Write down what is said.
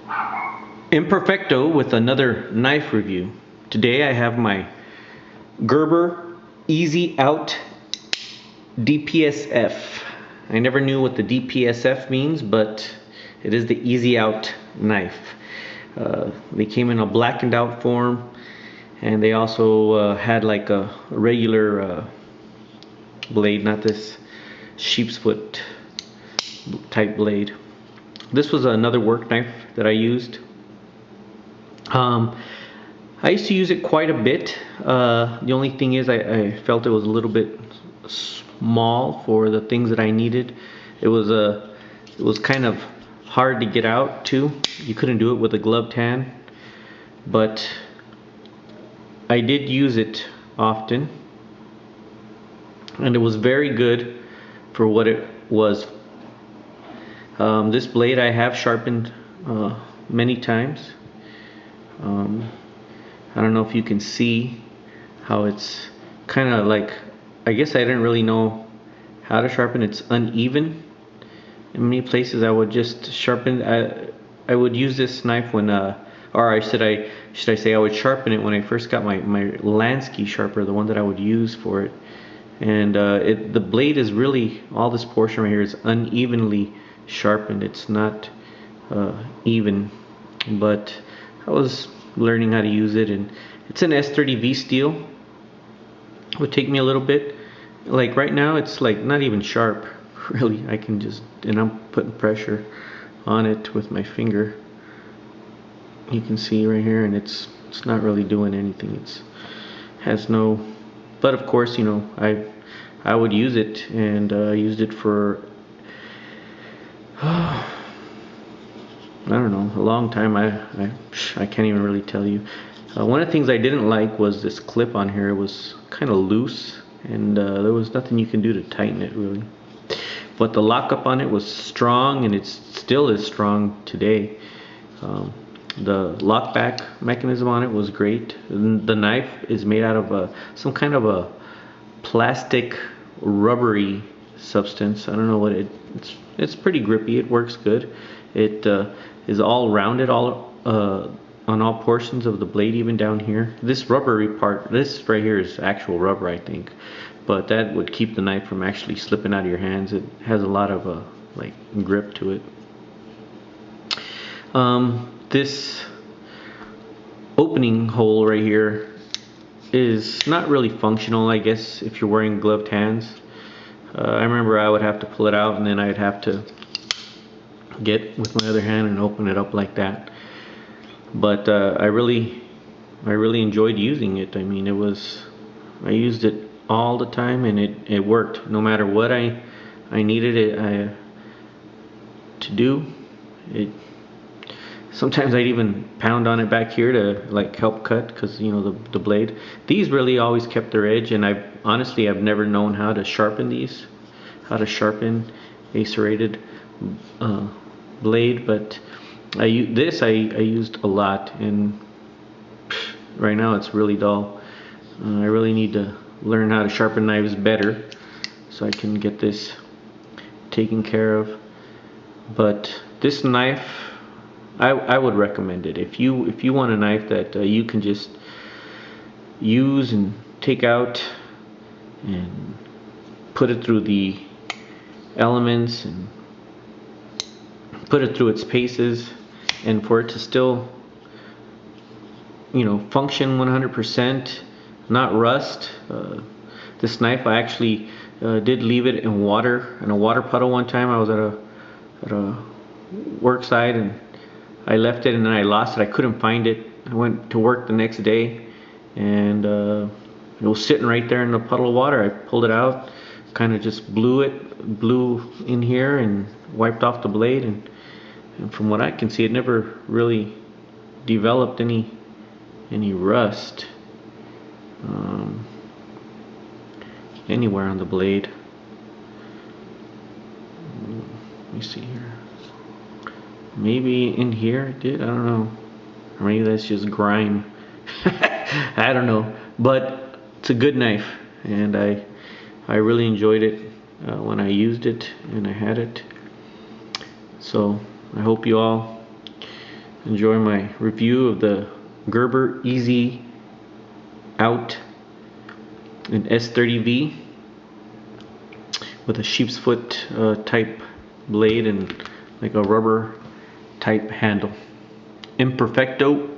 Imperfecto with another knife review. Today I have my Gerber E Z Out DPSF. I never knew what the DPSF means, but it is the Easy Out knife. They came in a blackened out form, and they also had like a regular blade, not this sheep's foot type blade. This was another work knife that I used. I used to use it quite a bit. The only thing is I felt it was a little bit small for the things that I needed. It was kind of hard to get out too. You couldn't do it with a gloved hand, but I did use it often, and it was very good for what it was. This blade I have sharpened many times. I don't know if you can see how it's kind of like, I guess I didn't really know how to sharpen. It's uneven. In many places I would just sharpen, I would use this knife when or should I say I would sharpen it when I first got my Lansky sharper, the one that I would use for it. And the blade is really, all this portion right here is unevenly sharpened. It's not even, but I was learning how to use it, and it's an S30V Steel. It would take me a little bit. Like right now it's like not even sharp really. I can just, and I'm putting pressure on it with my finger. You can see right here, and it's not really doing anything. It's has no, but of course, you know, I would use it, and used it for I don't know, a long time. I can't even really tell you. One of the things I didn't like was this clip on here. It was kind of loose, and there was nothing you can do to tighten it really. But the lockup on it was strong, and it still is strong today. The lockback mechanism on it was great. The knife is made out of some kind of a plastic rubbery substance. I don't know what it's pretty grippy. It works good. It is all rounded all on all portions of the blade, even down here. This rubbery part, this right here is actual rubber, I think, but that would keep the knife from actually slipping out of your hands. It has a lot of like grip to it. This opening hole right here is not really functional, I guess, if you're wearing gloved hands. I remember I would have to pull it out, and then I'd have to get with my other hand and open it up like that. But I really enjoyed using it. I mean, I used it all the time, and it worked no matter what I needed it to do. Sometimes I'd even pound on it back here to like help cut, because you know the blade. These really always kept their edge, and I've never known how to sharpen these, how to sharpen a serrated blade, but I used a lot, and right now it's really dull. I really need to learn how to sharpen knives better so I can get this taken care of. But this knife, I would recommend it. If you want a knife that you can just use and take out and put it through the elements and put it through its paces, and for it to still, you know, function 100%, not rust. This knife, I actually did leave it in water, in a water puddle one time. I was at a work site, and I left it, and then I lost it. I couldn't find it. I went to work the next day, and it was sitting right there in a puddle of water. I pulled it out, kind of just blew in here and wiped off the blade, and from what I can see, it never really developed any rust anywhere on the blade. Let me see here. Maybe in here it did, I don't know. Or maybe that's just grime. I don't know. But it's a good knife, and I really enjoyed it when I used it and I had it. So I hope you all enjoy my review of the Gerber E Z out in S30V with a sheep's foot type blade and like a rubber type handle. Imperfecto.